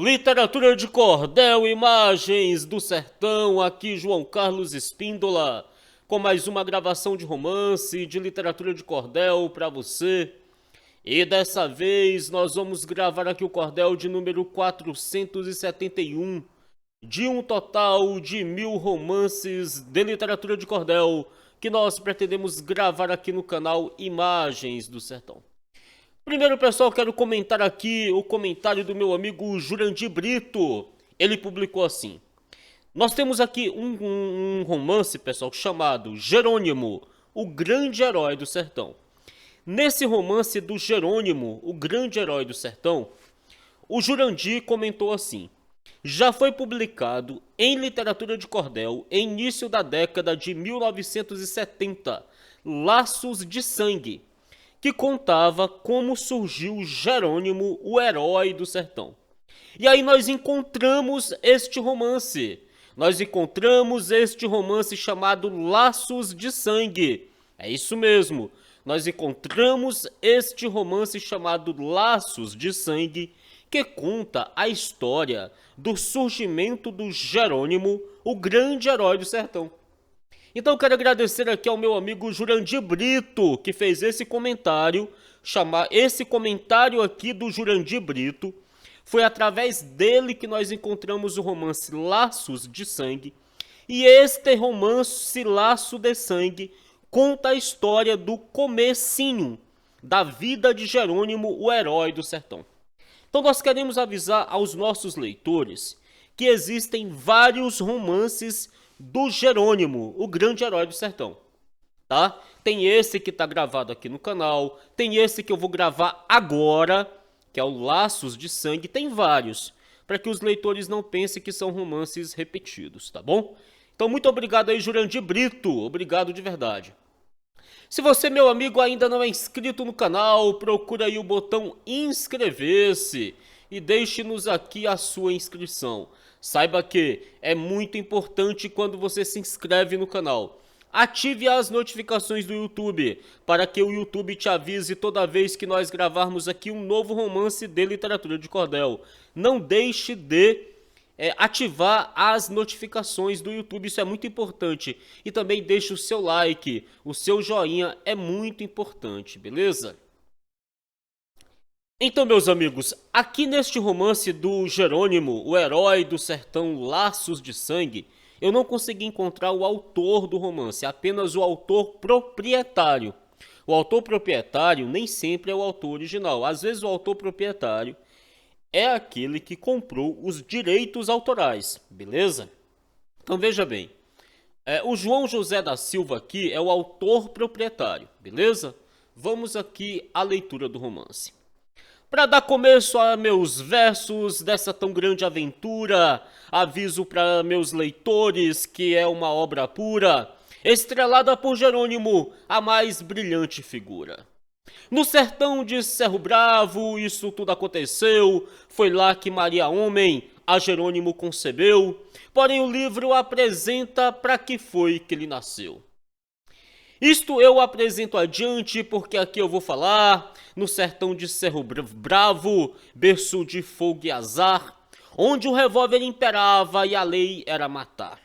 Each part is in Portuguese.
Literatura de cordel, imagens do sertão, aqui João Carlos Espíndola, com mais uma gravação de romance, de literatura de cordel para você. E dessa vez nós vamos gravar aqui o cordel de número 471, de um total de 1000 romances de literatura de cordel, que nós pretendemos gravar aqui no canal Imagens do Sertão. Primeiro, pessoal, quero comentar aqui o comentário do meu amigo Jurandir Brito. Ele publicou assim: nós temos aqui um romance, pessoal, chamado Jerônimo, o grande herói do sertão. Nesse romance do Jerônimo, o grande herói do sertão, o Jurandir comentou assim: já foi publicado em literatura de cordel, em início da década de 1970, Laços de Sangue, que contava como surgiu Jerônimo, o herói do sertão. E aí nós encontramos este romance. Nós encontramos este romance chamado Laços de Sangue. É isso mesmo. Nós encontramos este romance chamado Laços de Sangue, que conta a história do surgimento do Jerônimo, o grande herói do sertão. Então eu quero agradecer aqui ao meu amigo Jurandir Brito, que fez esse comentário. Esse comentário aqui do Jurandir Brito, foi através dele que nós encontramos o romance Laços de Sangue. E este romance Laço de Sangue conta a história do comecinho da vida de Jerônimo, o herói do sertão. Então nós queremos avisar aos nossos leitores que existem vários romances do Jerônimo, o grande herói do sertão, tá? Tem esse que tá gravado aqui no canal, tem esse que eu vou gravar agora, que é o Laços de Sangue, tem vários, para que os leitores não pensem que são romances repetidos, tá bom? Então muito obrigado aí, Jurandir Brito, obrigado de verdade. Se você, meu amigo, ainda não é inscrito no canal, procura aí o botão inscrever-se e deixe-nos aqui a sua inscrição. Saiba que é muito importante quando você se inscreve no canal. Ative as notificações do YouTube, para que o YouTube te avise toda vez que nós gravarmos aqui um novo romance de literatura de cordel. Não deixe de ativar as notificações do YouTube, isso é muito importante. E também deixe o seu like, o seu joinha é muito importante, beleza? Então, meus amigos, aqui neste romance do Jerônimo, o herói do sertão Laços de Sangue, eu não consegui encontrar o autor do romance, apenas o autor proprietário. O autor proprietário nem sempre é o autor original. Às vezes o autor proprietário é aquele que comprou os direitos autorais, beleza? Então veja bem, o João José da Silva aqui é o autor proprietário, beleza? Vamos aqui à leitura do romance. Para dar começo a meus versos dessa tão grande aventura, aviso para meus leitores que é uma obra pura, estrelada por Jerônimo, a mais brilhante figura. No sertão de Cerro Bravo, isso tudo aconteceu, foi lá que Maria Homem a Jerônimo concebeu, porém o livro apresenta para que foi que ele nasceu. Isto eu apresento adiante porque aqui eu vou falar no sertão de Cerro Bravo, berço de fogo e azar, onde o revólver imperava e a lei era matar.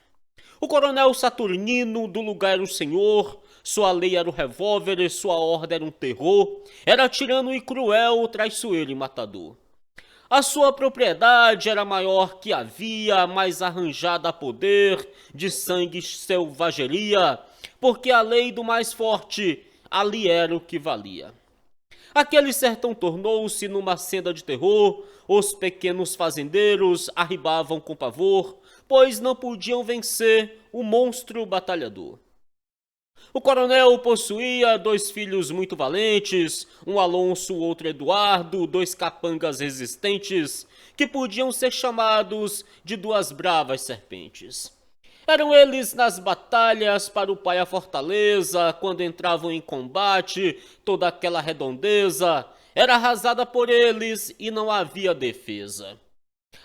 O coronel Saturnino do lugar era o senhor, sua lei era o revólver e sua ordem era um terror, era tirano e cruel, traiçoeiro e matador. A sua propriedade era maior que havia, mais arranjada a poder, de sangue e selvageria, porque a lei do mais forte ali era o que valia. Aquele sertão tornou-se numa senda de terror, os pequenos fazendeiros arribavam com pavor, pois não podiam vencer o monstro batalhador. O coronel possuía 2 filhos muito valentes, um Alonso, outro Eduardo, 2 capangas resistentes, que podiam ser chamados de 2 bravas serpentes. Eram eles nas batalhas para o pai a fortaleza, quando entravam em combate, toda aquela redondeza era arrasada por eles e não havia defesa.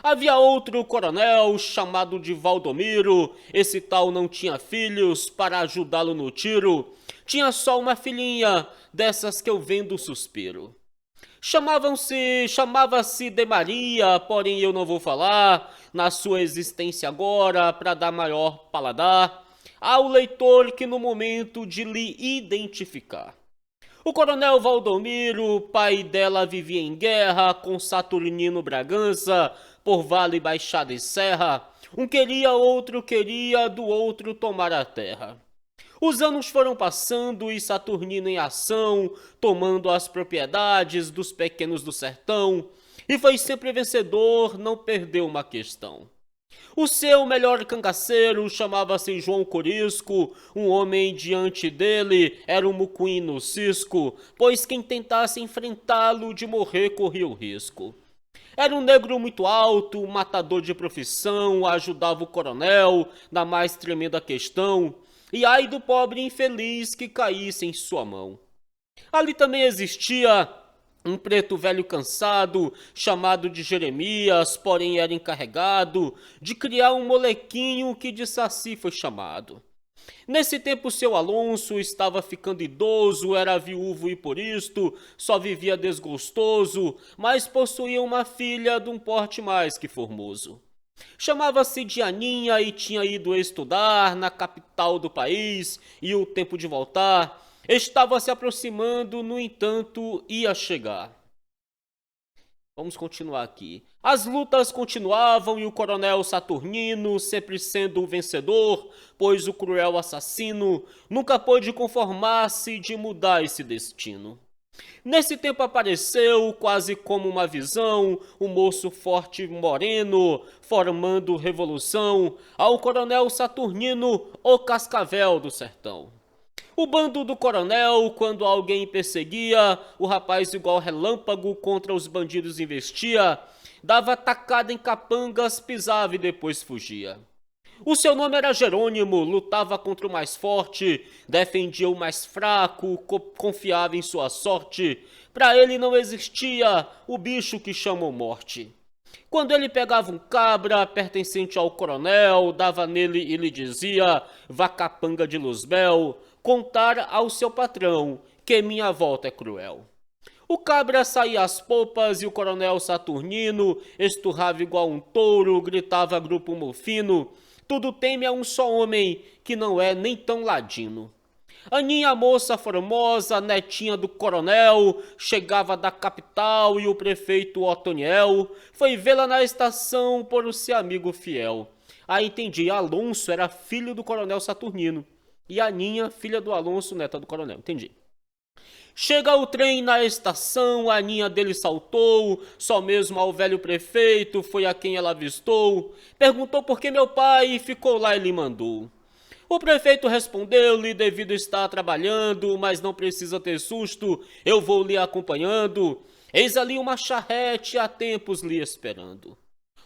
Havia outro coronel chamado de Valdomiro, esse tal não tinha filhos para ajudá-lo no tiro, tinha só uma filhinha, dessas que eu vendo suspiro. Chamava-se de Maria, porém eu não vou falar na sua existência agora para dar maior paladar ao leitor que no momento de lhe identificar. O coronel Valdomiro, pai dela, vivia em guerra com Saturnino Bragança, por vale, baixada e serra. Um queria, outro queria, do outro tomar a terra. Os anos foram passando e Saturnino em ação, tomando as propriedades dos pequenos do sertão, e foi sempre vencedor, não perdeu uma questão. O seu melhor cangaceiro chamava-se João Corisco, um homem diante dele era um mucuíno cisco, pois quem tentasse enfrentá-lo de morrer corria o risco. Era um negro muito alto, matador de profissão, ajudava o coronel na mais tremenda questão, e ai do pobre infeliz que caísse em sua mão. Ali também existia um preto velho cansado, chamado de Jeremias, porém era encarregado de criar um molequinho que de Saci foi chamado. Nesse tempo seu Alonso estava ficando idoso, era viúvo e por isto só vivia desgostoso, mas possuía uma filha de um porte mais que formoso. Chamava-se de Aninha e tinha ido estudar na capital do país, e o tempo de voltar estava se aproximando, no entanto, ia chegar. Vamos continuar aqui. As lutas continuavam e o coronel Saturnino, sempre sendo o vencedor, pois o cruel assassino nunca pôde conformar-se de mudar esse destino. Nesse tempo apareceu, quase como uma visão, um moço forte e moreno, formando revolução, ao coronel Saturnino, o cascavel do sertão. O bando do coronel, quando alguém perseguia, o rapaz igual relâmpago contra os bandidos investia, dava tacada em capangas, pisava e depois fugia. O seu nome era Jerônimo, lutava contra o mais forte, defendia o mais fraco, confiava em sua sorte. Para ele não existia o bicho que chamam morte. Quando ele pegava um cabra pertencente ao coronel, dava nele e lhe dizia, vacapanga de Luzbel, contar ao seu patrão que minha volta é cruel. O cabra saía às polpas e o coronel Saturnino esturrava igual um touro, gritava grupo mofino, tudo teme a um só homem, que não é nem tão ladino. Aninha, moça formosa, netinha do coronel, chegava da capital e o prefeito Otoniel foi vê-la na estação por o seu amigo fiel. Aí entendi, Alonso era filho do coronel Saturnino e Aninha, filha do Alonso, neta do coronel, entendi. Chega o trem na estação, a Aninha dele saltou, só mesmo ao velho prefeito foi a quem ela avistou. Perguntou por que meu pai ficou lá e lhe mandou. O prefeito respondeu-lhe, devido estar trabalhando, mas não precisa ter susto, eu vou lhe acompanhando. Eis ali uma charrete há tempos lhe esperando.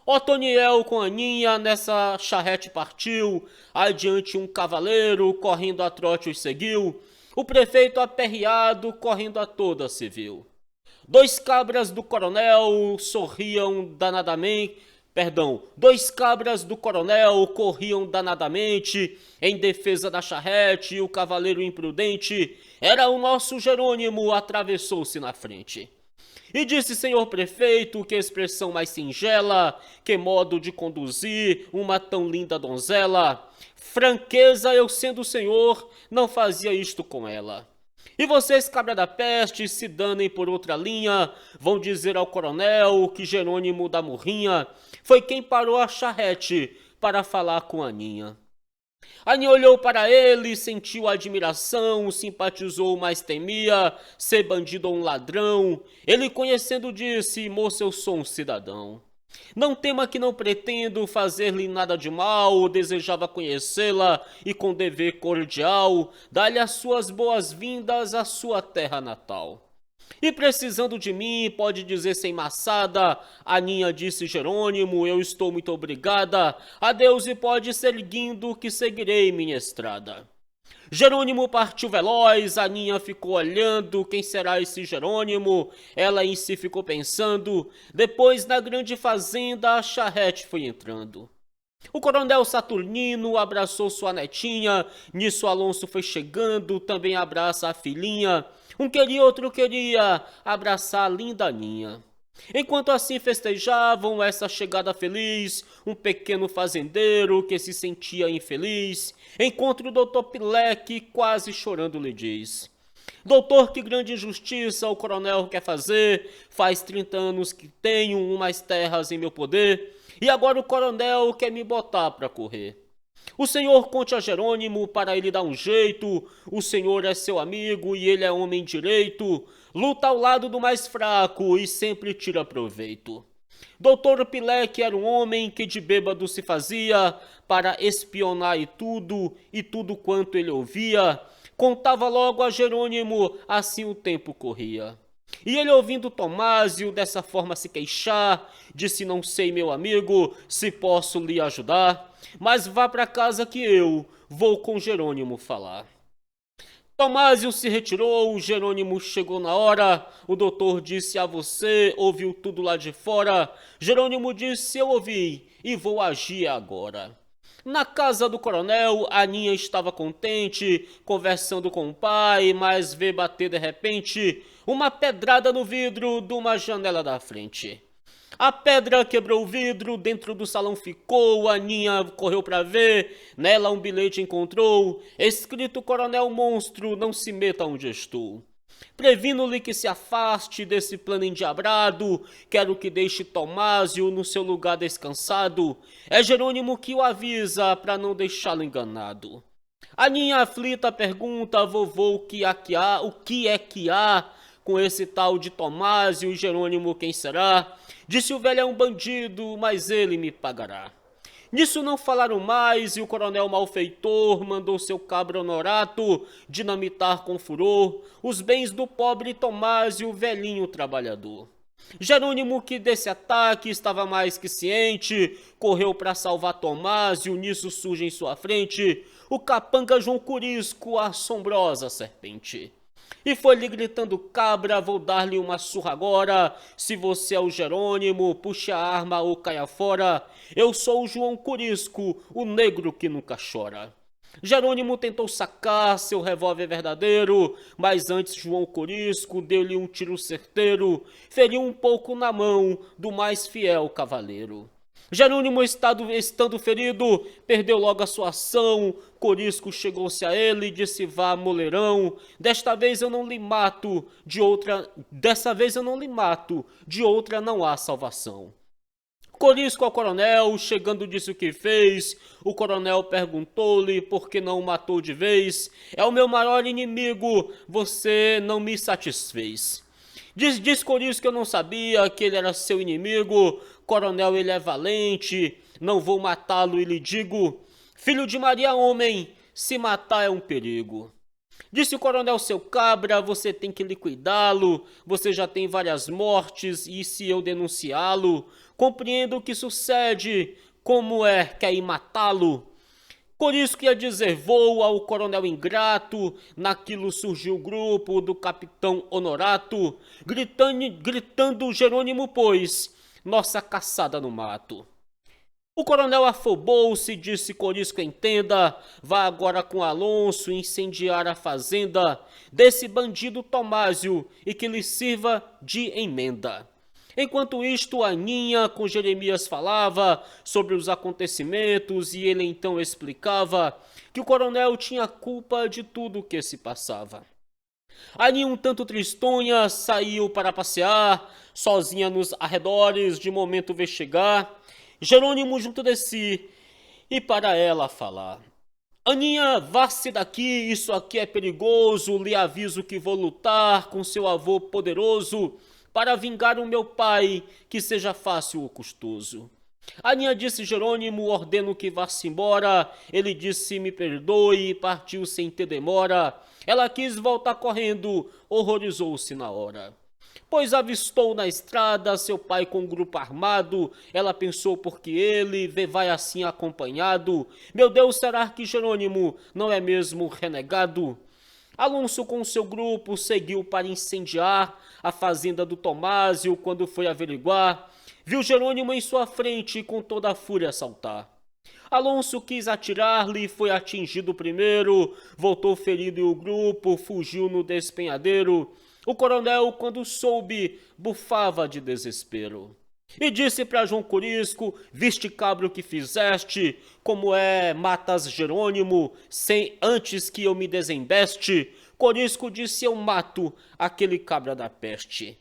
Otoniel com Aninha nessa charrete partiu, adiante um cavaleiro, correndo a trote os seguiu. O prefeito aperreado, correndo a toda se viu. Dois cabras do coronel corriam danadamente em defesa da charrete e o cavaleiro imprudente era o nosso Jerônimo, atravessou-se na frente. E disse, senhor prefeito, que expressão mais singela, que modo de conduzir uma tão linda donzela. Franqueza, eu sendo o senhor, não fazia isto com ela. E vocês, cabra da peste, se danem por outra linha, vão dizer ao coronel que Jerônimo da Murrinha foi quem parou a charrete para falar com Aninha. Aninha olhou para ele, sentiu admiração, simpatizou, mas temia ser bandido ou um ladrão. Ele conhecendo disse, moça, eu sou um cidadão. Não tema que não pretendo fazer-lhe nada de mal, desejava conhecê-la e com dever cordial, dar-lhe as suas boas-vindas à sua terra natal. E precisando de mim, pode dizer sem maçada, Aninha disse Jerônimo, eu estou muito obrigada, adeus e pode ser guindo que seguirei minha estrada. Jerônimo partiu veloz, Aninha ficou olhando, quem será esse Jerônimo? Ela em si ficou pensando, depois na grande fazenda a charrete foi entrando. O coronel Saturnino abraçou sua netinha, nisso Alonso foi chegando, também abraça a filhinha. Um queria, outro queria abraçar a linda Aninha. Enquanto assim festejavam essa chegada feliz, um pequeno fazendeiro que se sentia infeliz, encontra o doutor Pilé que quase chorando lhe diz: doutor, que grande injustiça o coronel quer fazer, faz 30 anos que tenho umas terras em meu poder, e agora o coronel quer me botar pra correr. O senhor conte a Jerônimo para ele dar um jeito, o senhor é seu amigo e ele é homem direito, luta ao lado do mais fraco e sempre tira proveito. Doutor Pilé, que era um homem que de bêbado se fazia para espionar e tudo quanto ele ouvia, contava logo a Jerônimo, assim o tempo corria. E ele, ouvindo Tomásio dessa forma se queixar, disse: não sei, meu amigo, se posso lhe ajudar, mas vá para casa que eu vou com Jerônimo falar. Tomásio se retirou, Jerônimo chegou na hora, o doutor disse: a você, ouviu tudo lá de fora? Jerônimo disse: eu ouvi e vou agir agora. Na casa do coronel, Aninha estava contente, conversando com o pai, mas vê bater de repente uma pedrada no vidro de uma janela da frente. A pedra quebrou o vidro, dentro do salão ficou, Aninha correu para ver, nela um bilhete encontrou, escrito: coronel monstro, não se meta onde estou. Previno-lhe que se afaste desse plano endiabrado, quero que deixe Tomásio no seu lugar descansado, é Jerônimo que o avisa para não deixá-lo enganado. Aninha aflita pergunta: vovô, o que é que há com esse tal de Tomásio e Jerônimo quem será? Disse o velho: é um bandido, mas ele me pagará. Nisso não falaram mais e o coronel malfeitor mandou seu cabra honorato dinamitar com furor os bens do pobre Tomásio, velhinho trabalhador. Jerônimo, que desse ataque estava mais que ciente, correu para salvar Tomásio, nisso surge em sua frente o capanga João Curisco, a assombrosa serpente. E foi-lhe gritando: cabra, vou dar-lhe uma surra agora, se você é o Jerônimo, puxe a arma ou caia fora, eu sou o João Curisco, o negro que nunca chora. Jerônimo tentou sacar seu revólver verdadeiro, mas antes João Curisco deu-lhe um tiro certeiro, feriu um pouco na mão do mais fiel cavaleiro. Jerônimo, estando ferido, perdeu logo a sua ação. Curisco chegou-se a ele e disse: vá, moleirão, desta vez eu não lhe mato, de outra não há salvação. Curisco ao coronel, chegando, disse o que fez. O coronel perguntou-lhe por que não o matou de vez. É o meu maior inimigo, você não me satisfez. Diz Curisco que eu não sabia que ele era seu inimigo. Coronel, ele é valente, não vou matá-lo e lhe digo: filho de Maria, homem, se matar é um perigo. Disse o coronel: seu cabra, você tem que liquidá-lo, você já tem várias mortes e se eu denunciá-lo, compreendo o que sucede, como é, quer ir matá-lo? Curisco ia dizer: vou ao coronel ingrato, naquilo surgiu o grupo do capitão Honorato, gritando Jerônimo, pois, nossa caçada no mato. O coronel afobou-se, disse: Curisco, entenda, vá agora com Alonso incendiar a fazenda desse bandido Tomásio e que lhe sirva de emenda. Enquanto isto, Aninha com Jeremias falava sobre os acontecimentos e ele então explicava que o coronel tinha culpa de tudo o que se passava. Aninha, um tanto tristonha, saiu para passear, sozinha nos arredores, de momento vê chegar Jerônimo junto de si e para ela falar: Aninha, vá-se daqui, isso aqui é perigoso, lhe aviso que vou lutar com seu avô poderoso para vingar o meu pai, que seja fácil ou custoso. Aninha disse: Jerônimo, ordeno que vá-se embora. Ele disse: me perdoe, e partiu sem ter demora. Ela quis voltar correndo, horrorizou-se na hora. Pois avistou na estrada seu pai com um grupo armado. Ela pensou: porque ele vai assim acompanhado? Meu Deus, será que Jerônimo não é mesmo renegado? Alonso com seu grupo seguiu para incendiar a fazenda do Tomásio. Quando foi averiguar, viu Jerônimo em sua frente com toda a fúria saltar. Alonso quis atirar-lhe, foi atingido primeiro, voltou ferido e o grupo fugiu no despenhadeiro. O coronel, quando soube, bufava de desespero. E disse para João Corisco: viste, cabra, o que fizeste, como é, matas Jerônimo, sem antes que eu me desembeste. Corisco disse: eu mato aquele cabra da peste.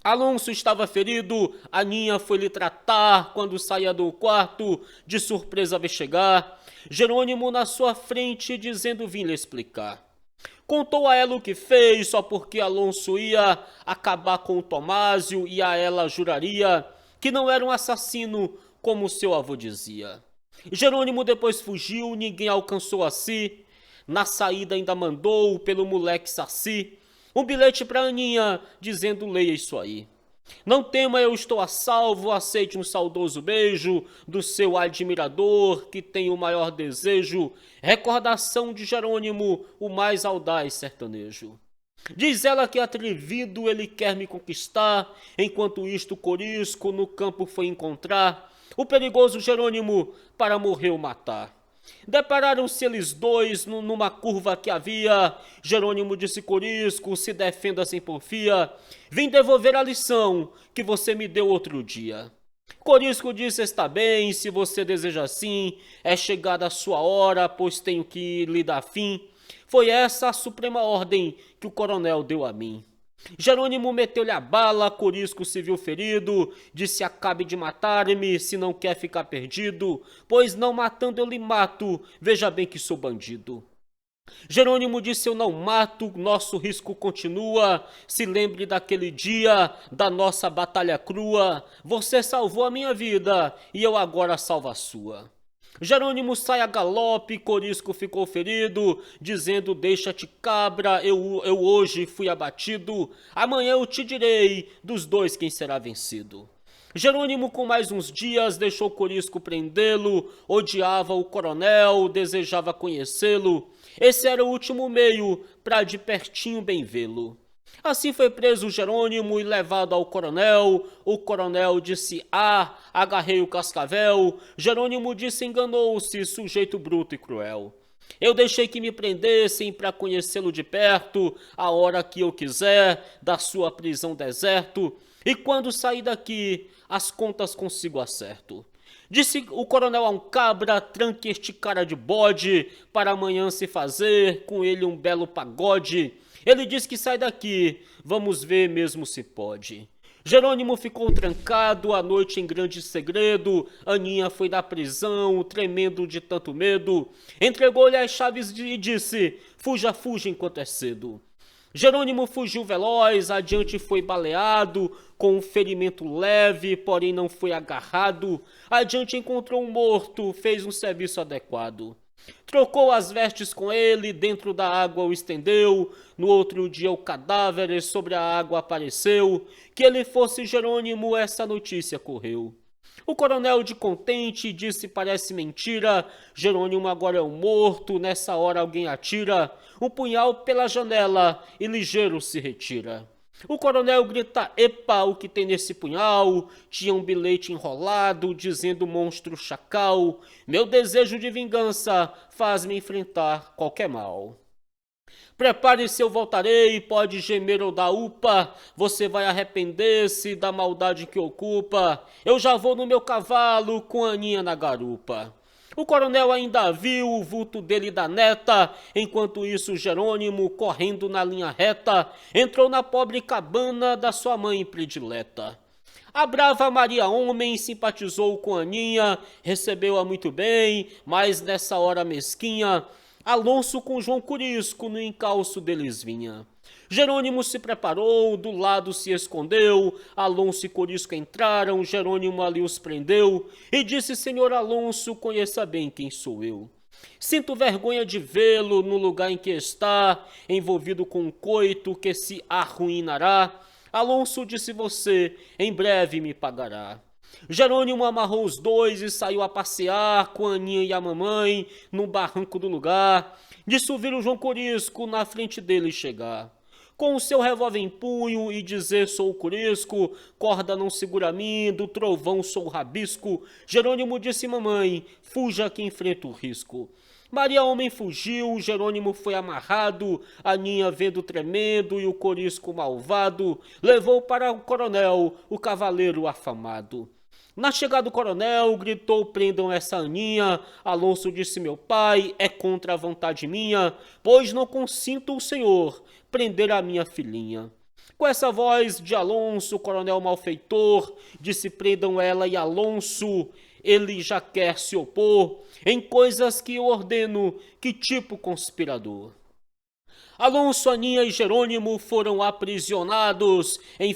Alonso estava ferido, Aninha foi lhe tratar, quando saía do quarto, de surpresa veio chegar, Jerônimo na sua frente, dizendo: vim lhe explicar. Contou a ela o que fez, só porque Alonso ia acabar com o Tomásio, e a ela juraria que não era um assassino, como seu avô dizia. Jerônimo depois fugiu, ninguém alcançou a si, na saída ainda mandou, pelo moleque Saci, um bilhete para Aninha, dizendo: leia isso aí. Não tema, eu estou a salvo, aceite um saudoso beijo do seu admirador, que tem o maior desejo, recordação de Jerônimo, o mais audaz sertanejo. Diz ela que atrevido ele quer me conquistar, enquanto isto Corisco no campo foi encontrar o perigoso Jerônimo para morrer ou matar. Depararam-se eles dois numa curva que havia. Jerônimo disse: Corisco, se defenda sem porfia, vim devolver a lição que você me deu outro dia. Corisco disse: está bem, se você deseja assim, é chegada a sua hora, pois tenho que lhe dar fim. Foi essa a suprema ordem que o coronel deu a mim. Jerônimo meteu-lhe a bala, Corisco se viu ferido, disse: acabe de matar-me, se não quer ficar perdido, pois não matando eu lhe mato, veja bem que sou bandido. Jerônimo disse: eu não mato, nosso risco continua, se lembre daquele dia, da nossa batalha crua, você salvou a minha vida, e eu agora salvo a sua. Jerônimo sai a galope, Corisco ficou ferido, dizendo: deixa-te cabra, eu hoje fui abatido, amanhã eu te direi, dos dois quem será vencido. Jerônimo com mais uns dias deixou Corisco prendê-lo, odiava o coronel, desejava conhecê-lo, esse era o último meio para de pertinho bem vê-lo. Assim foi preso Jerônimo e levado ao coronel. O coronel disse: agarrei o cascavel. Jerônimo disse: enganou-se, sujeito bruto e cruel. Eu deixei que me prendessem para conhecê-lo de perto, a hora que eu quiser, da sua prisão deserto. E quando sair daqui, as contas consigo acerto. Disse o coronel a um cabra: tranque este cara de bode, para amanhã se fazer com ele um belo pagode. Ele diz que sai daqui, vamos ver mesmo se pode. Jerônimo ficou trancado a noite em grande segredo, Aninha foi da prisão, tremendo de tanto medo, entregou-lhe as chaves e disse: fuja, fuja enquanto é cedo. Jerônimo fugiu veloz, adiante foi baleado, com um ferimento leve, porém não foi agarrado, adiante encontrou um morto, fez um serviço adequado. Trocou as vestes com ele, dentro da água o estendeu, no outro dia o cadáver sobre a água apareceu, que ele fosse Jerônimo, essa notícia correu. O coronel de contente disse: parece mentira, Jerônimo agora é um morto, nessa hora alguém atira um punhal pela janela e ligeiro se retira. O coronel grita: epa, o que tem nesse punhal? Tinha um bilhete enrolado, dizendo: monstro chacal, meu desejo de vingança faz-me enfrentar qualquer mal. Prepare-se, eu voltarei, pode gemer ou dar upa, você vai arrepender-se da maldade que ocupa, eu já vou no meu cavalo com a Aninha na garupa. O coronel ainda viu o vulto dele e da neta, enquanto isso Jerônimo, correndo na linha reta, entrou na pobre cabana da sua mãe predileta. A brava Maria Homem simpatizou com Aninha, recebeu-a muito bem, mas nessa hora mesquinha, Alonso com João Corisco no encalço deles vinha. Jerônimo se preparou, do lado se escondeu, Alonso e Corisco entraram, Jerônimo ali os prendeu, e disse: senhor Alonso, conheça bem quem sou eu. Sinto vergonha de vê-lo no lugar em que está, envolvido com um coito que se arruinará. Alonso disse: você em breve me pagará. Jerônimo amarrou os dois e saiu a passear com a Aninha e a mamãe no barranco do lugar. Disso viram João Corisco na frente dele chegar. com o seu revólver em punho e dizer: sou o Corisco, corda não segura a mim, do trovão sou o rabisco. Jerônimo disse: mamãe, fuja que enfrenta o risco. Maria homem fugiu, Jerônimo foi amarrado, Aninha vendo tremendo e o Corisco malvado, levou para o coronel, o cavaleiro afamado. Na chegada do coronel, gritou: prendam essa Aninha. Alonso disse: meu pai, é contra a vontade minha, pois não consinto o senhor prender a minha filhinha. Com essa voz de Alonso, o coronel malfeitor disse: prendam ela e Alonso, ele já quer se opor em coisas que eu ordeno, que tipo conspirador. Alonso, Aninha e Jerônimo foram aprisionados em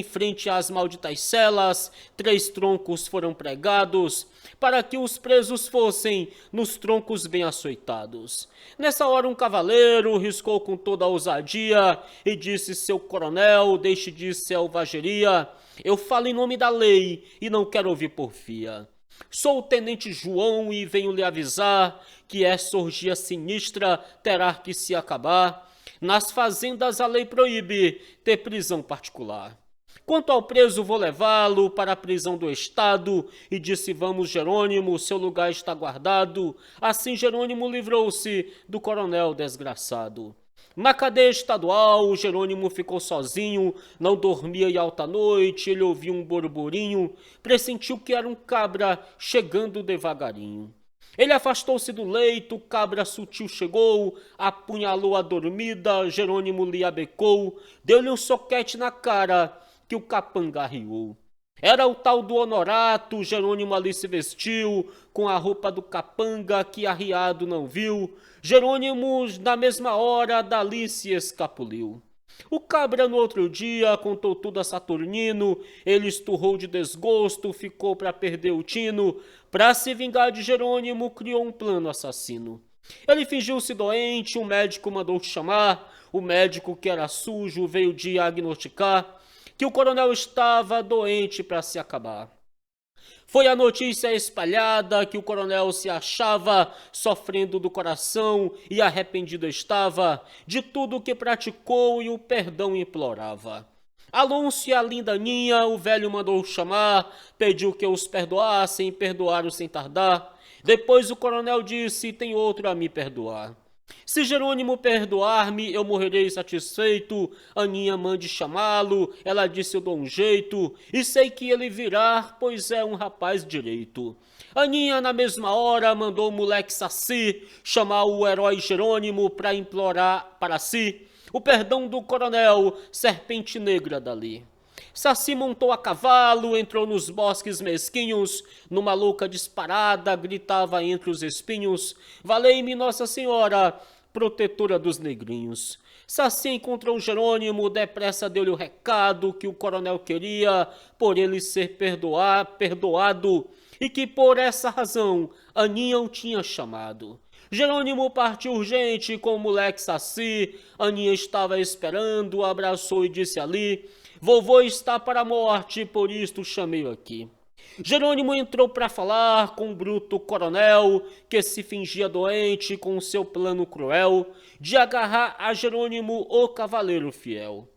frente às malditas celas. 3 troncos foram pregados para que os presos fossem nos troncos bem açoitados. Nessa hora um cavaleiro riscou com toda a ousadia e disse: seu coronel, deixe de selvageria, eu falo em nome da lei e não quero ouvir porfia. Sou o tenente João e venho lhe avisar que essa orgia sinistra terá que se acabar. Nas fazendas a lei proíbe ter prisão particular. Quanto ao preso, vou levá-lo para a prisão do estado. E disse: vamos, Jerônimo, seu lugar está guardado. Assim Jerônimo livrou-se do coronel desgraçado. Na cadeia estadual, Jerônimo ficou sozinho, não dormia e alta noite, ele ouviu um burburinho, pressentiu que era um cabra chegando devagarinho. Ele afastou-se do leito, o cabra sutil chegou, apunhalou a dormida, Jerônimo lhe abecou, deu-lhe um soquete na cara, que o capanga arriou. Era o tal do Honorato, Jerônimo ali se vestiu, com a roupa do capanga que arriado não viu. Jerônimo, na mesma hora, dali se escapuliu. O cabra no outro dia contou tudo a Saturnino, ele esturrou de desgosto, ficou para perder o tino. Para se vingar de Jerônimo, criou um plano assassino. Ele fingiu-se doente, o médico mandou chamar, o médico que era sujo veio diagnosticar que o coronel estava doente para se acabar. Foi a notícia espalhada que o coronel se achava sofrendo do coração e arrependido estava de tudo que praticou e o perdão implorava. Alonso e a linda Aninha o velho mandou chamar, pediu que os perdoassem, perdoaram sem tardar. Depois o coronel disse: tem outro a me perdoar. Se Jerônimo perdoar-me, eu morrerei satisfeito. Aninha mande chamá-lo, ela disse: eu dou um jeito, e sei que ele virá, pois é um rapaz direito. Aninha, na mesma hora, mandou o moleque Saci chamar o herói Jerônimo para implorar para si o perdão do coronel, serpente negra dali. Saci montou a cavalo, entrou nos bosques mesquinhos, numa louca disparada, gritava entre os espinhos: valei-me Nossa Senhora, protetora dos negrinhos. Saci encontrou Jerônimo, depressa deu-lhe o recado que o coronel queria por ele ser perdoado, e que por essa razão Aninha o tinha chamado. Jerônimo partiu urgente com o moleque Saci. Aninha estava esperando, abraçou e disse ali: vovô está para a morte, por isto chamei-o aqui. Jerônimo entrou para falar com o bruto coronel, que se fingia doente com o seu plano cruel de agarrar a Jerônimo, o cavaleiro fiel.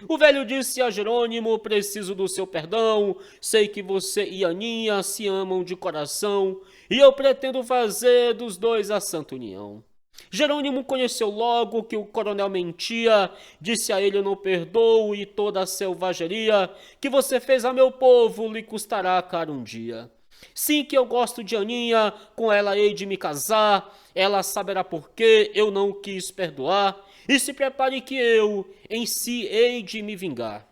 O velho disse a Jerônimo: preciso do seu perdão, sei que você e Aninha se amam de coração, e eu pretendo fazer dos dois a santa união. Jerônimo conheceu logo que o coronel mentia, disse a ele: eu não perdoo, e toda a selvageria que você fez a meu povo lhe custará caro um dia. Sim, que eu gosto de Aninha, com ela hei de me casar, ela saberá por que eu não quis perdoar, e se prepare que eu em si hei de me vingar.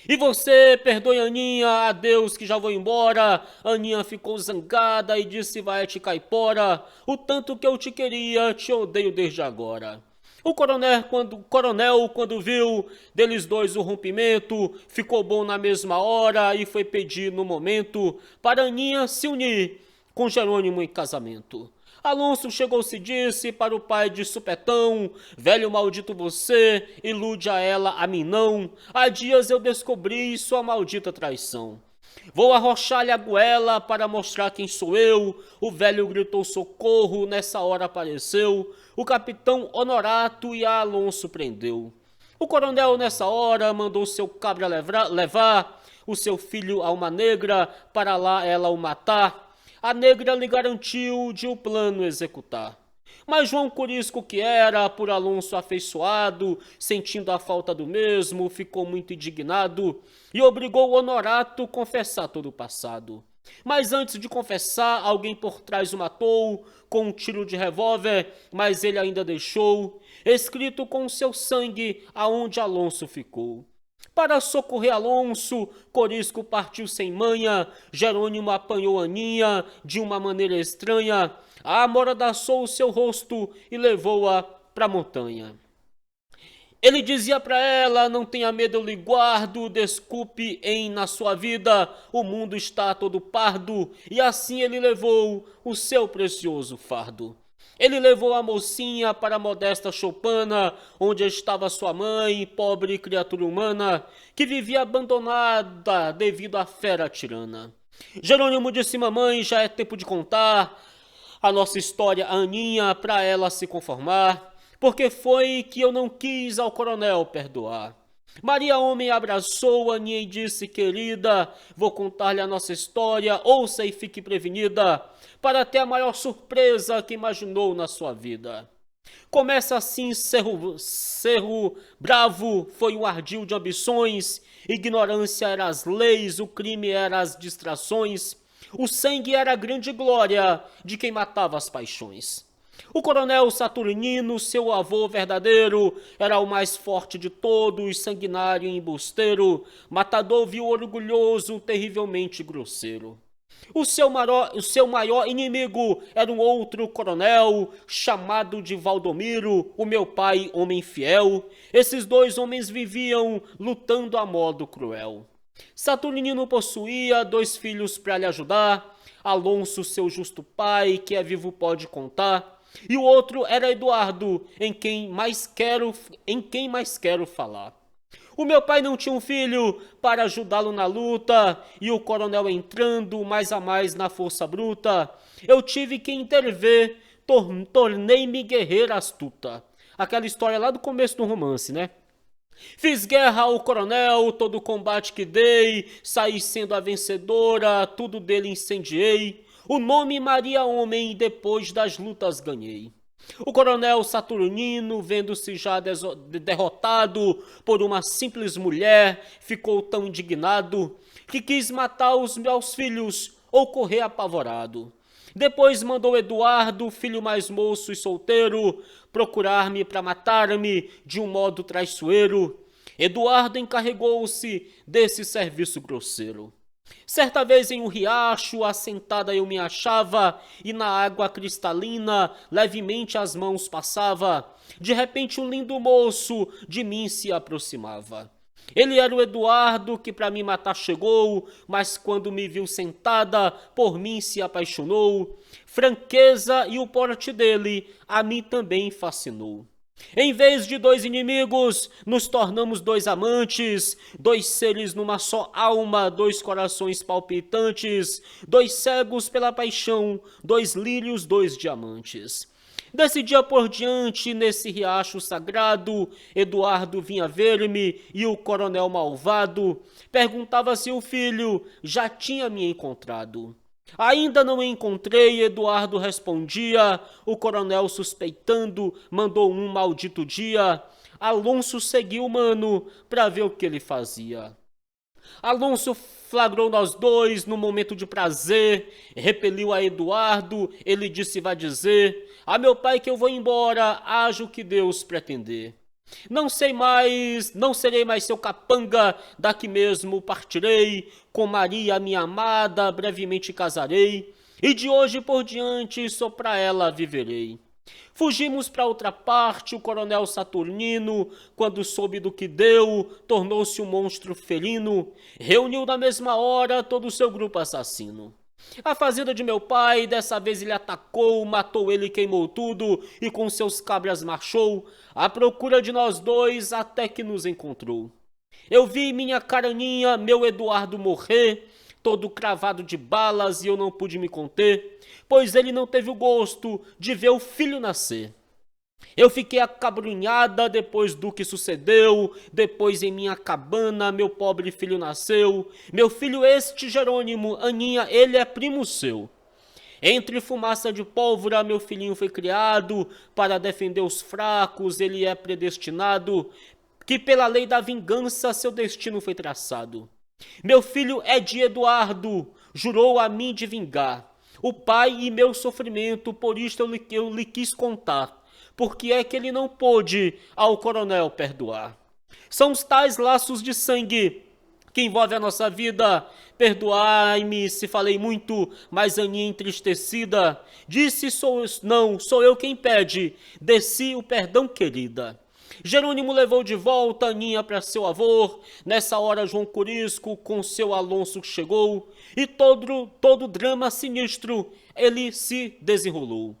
E você, perdoe Aninha, adeus que já vou embora. Aninha ficou zangada e disse: vai-te caipora, o tanto que eu te queria, te odeio desde agora. O coronel, quando viu deles dois o rompimento, ficou bom na mesma hora e foi pedir no momento para Aninha se unir com Jerônimo em casamento. Alonso chegou-se e disse para o pai de supetão: velho maldito você, ilude a ela, a mim não. Há dias eu descobri sua maldita traição. Vou arrochar-lhe a goela para mostrar quem sou eu. O velho gritou socorro, nessa hora apareceu o capitão Honorato e a Alonso prendeu. O coronel, nessa hora, mandou seu cabra levar o seu filho a uma negra para lá ela o matar. A negra lhe garantiu de o plano executar. Mas João Corisco, que era por Alonso afeiçoado, sentindo a falta do mesmo, ficou muito indignado e obrigou o Honorato a confessar todo o passado. Mas antes de confessar, alguém por trás o matou com um tiro de revólver, mas ele ainda deixou escrito com seu sangue aonde Alonso ficou. Para socorrer Alonso, Corisco partiu sem manha, Jerônimo apanhou Aninha de uma maneira estranha, amordaçou o seu rosto e levou-a para a montanha. Ele dizia para ela, não tenha medo, eu lhe guardo, desculpe na sua vida, o mundo está todo pardo, e assim ele levou o seu precioso fardo. Ele levou a mocinha para a modesta choupana, onde estava sua mãe, pobre criatura humana, que vivia abandonada devido à fera tirana. Jerônimo disse, mamãe, já é tempo de contar a nossa história a Aninha, para ela se conformar, porque foi que eu não quis ao coronel perdoar. Maria Homem abraçou Aninha e disse, querida, vou contar-lhe a nossa história, ouça e fique prevenida, para ter a maior surpresa que imaginou na sua vida. Começa assim, Cerro Bravo foi um ardil de ambições, ignorância era as leis, o crime era as distrações, o sangue era a grande glória de quem matava as paixões. O coronel Saturnino, seu avô verdadeiro, era o mais forte de todos, sanguinário e embusteiro, matador vil orgulhoso, terrivelmente grosseiro. O seu maior inimigo era um outro coronel, chamado de Valdomiro, o meu pai, homem fiel. Esses dois homens viviam lutando a modo cruel. Saturnino possuía 2 filhos para lhe ajudar, Alonso, seu justo pai, que é vivo pode contar, e o outro era Eduardo, em quem mais quero falar. O meu pai não tinha um filho para ajudá-lo na luta, e o coronel entrando mais a mais na força bruta, eu tive que intervir, tornei-me guerreira astuta. Aquela história lá do começo do romance, né? Fiz guerra ao coronel, todo o combate que dei, saí sendo a vencedora, tudo dele incendiei. O nome Maria Homem depois das lutas ganhei. O coronel Saturnino, vendo-se já derrotado por uma simples mulher, ficou tão indignado que quis matar os meus filhos ou correr apavorado. Depois mandou Eduardo, filho mais moço e solteiro, procurar-me para matar-me de um modo traiçoeiro. Eduardo encarregou-se desse serviço grosseiro. Certa vez em um riacho, assentada eu me achava, e na água cristalina levemente as mãos passava. De repente um lindo moço de mim se aproximava. Ele era o Eduardo que para me matar chegou, mas quando me viu sentada, por mim se apaixonou. Franqueza e o porte dele a mim também fascinou. Em vez de 2 inimigos, nos tornamos 2 amantes, 2 seres numa só alma, 2 corações palpitantes, 2 cegos pela paixão, 2 lírios, 2 diamantes. Desse dia por diante, nesse riacho sagrado, Eduardo vinha ver-me e o coronel malvado perguntava se o filho já tinha me encontrado. Ainda não encontrei, Eduardo respondia, o coronel suspeitando mandou um maldito dia. Alonso seguiu mano para ver o que ele fazia. Alonso flagrou nós dois no momento de prazer, repeliu a Eduardo, ele disse vai dizer, a meu pai que eu vou embora, haja o que Deus pretender. Não serei mais seu capanga, daqui mesmo partirei, com Maria minha amada brevemente casarei, e de hoje por diante só pra ela viverei. Fugimos para outra parte, o coronel Saturnino, quando soube do que deu, tornou-se um monstro felino, reuniu na mesma hora todo o seu grupo assassino. A fazenda de meu pai, dessa vez ele atacou, matou ele, queimou tudo e com seus cabras marchou, à procura de nós dois até que nos encontrou. Eu vi minha caraninha, meu Eduardo morrer, todo cravado de balas e eu não pude me conter, pois ele não teve o gosto de ver o filho nascer. Eu fiquei acabrunhada depois do que sucedeu, depois em minha cabana meu pobre filho nasceu. Meu filho este Jerônimo, Aninha, ele é primo seu. Entre fumaça de pólvora meu filhinho foi criado, para defender os fracos ele é predestinado, que pela lei da vingança seu destino foi traçado. Meu filho é de Eduardo, jurou a mim de vingar o pai e meu sofrimento, por isto eu lhe quis contar, porque é que ele não pôde ao coronel perdoar. São os tais laços de sangue que envolve a nossa vida. Perdoai-me se falei muito, mas Aninha entristecida disse: não, sou eu quem pede, desci o perdão, querida. Jerônimo levou de volta Aninha para seu avô. Nessa hora João Corisco com seu Alonso chegou, e todo drama sinistro ele se desenrolou.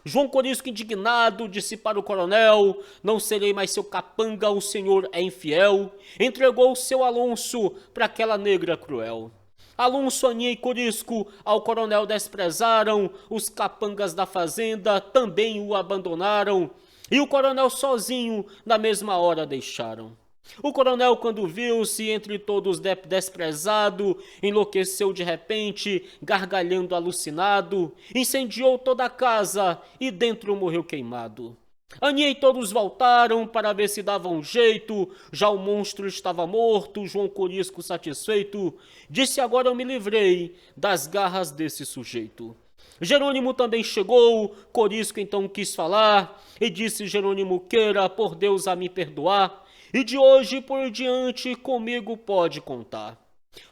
João Corisco indignado disse para o coronel: não serei mais seu capanga, o senhor é infiel. Entregou seu Alonso para aquela negra cruel. Alonso, Aninha e Corisco ao coronel desprezaram, os capangas da fazenda também o abandonaram, e o coronel sozinho na mesma hora deixaram. O coronel, quando viu-se entre todos desprezado, enlouqueceu de repente, gargalhando alucinado, incendiou toda a casa e dentro morreu queimado. Aninha e todos voltaram para ver se davam um jeito, já o monstro estava morto. João Corisco satisfeito disse: agora eu me livrei das garras desse sujeito. Jerônimo também chegou, Corisco então quis falar e disse: Jerônimo, queira por Deus a me perdoar, e de hoje por diante comigo pode contar.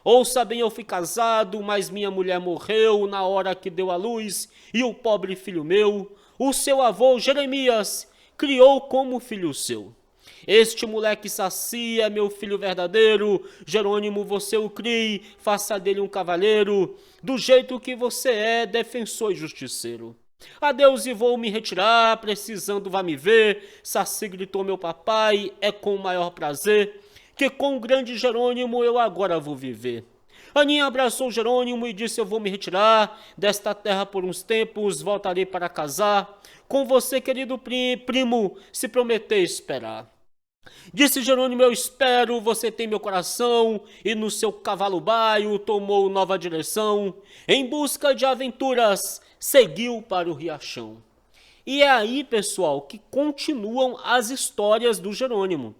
Ouça bem, eu fui casado, mas minha mulher morreu na hora que deu à luz, e o pobre filho meu, o seu avô Jeremias, criou como filho seu. Este moleque sacia, meu filho verdadeiro, Jerônimo, você o crie, faça dele um cavaleiro, do jeito que você é, defensor e justiceiro. Adeus e vou me retirar, precisando vá me ver. Saci, gritou meu papai, é com o maior prazer que com o grande Jerônimo eu agora vou viver. Aninha abraçou Jerônimo e disse: eu vou me retirar desta terra por uns tempos, voltarei para casar com você, querido primo, se prometer esperar. Disse Jerônimo: eu espero, você tem meu coração, e no seu cavalo baio tomou nova direção, em busca de aventuras, seguiu para o Riachão. E é aí, pessoal, que continuam as histórias do Jerônimo,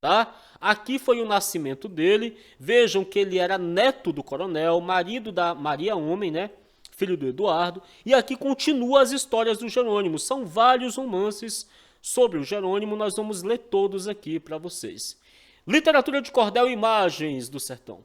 tá? Aqui foi o nascimento dele. Vejam que ele era neto do coronel, marido da Maria Homem, né? Filho do Eduardo. E aqui continuam as histórias do Jerônimo. São vários romances sobre o Jerônimo, nós vamos ler todos aqui para vocês. Literatura de cordel e imagens do sertão.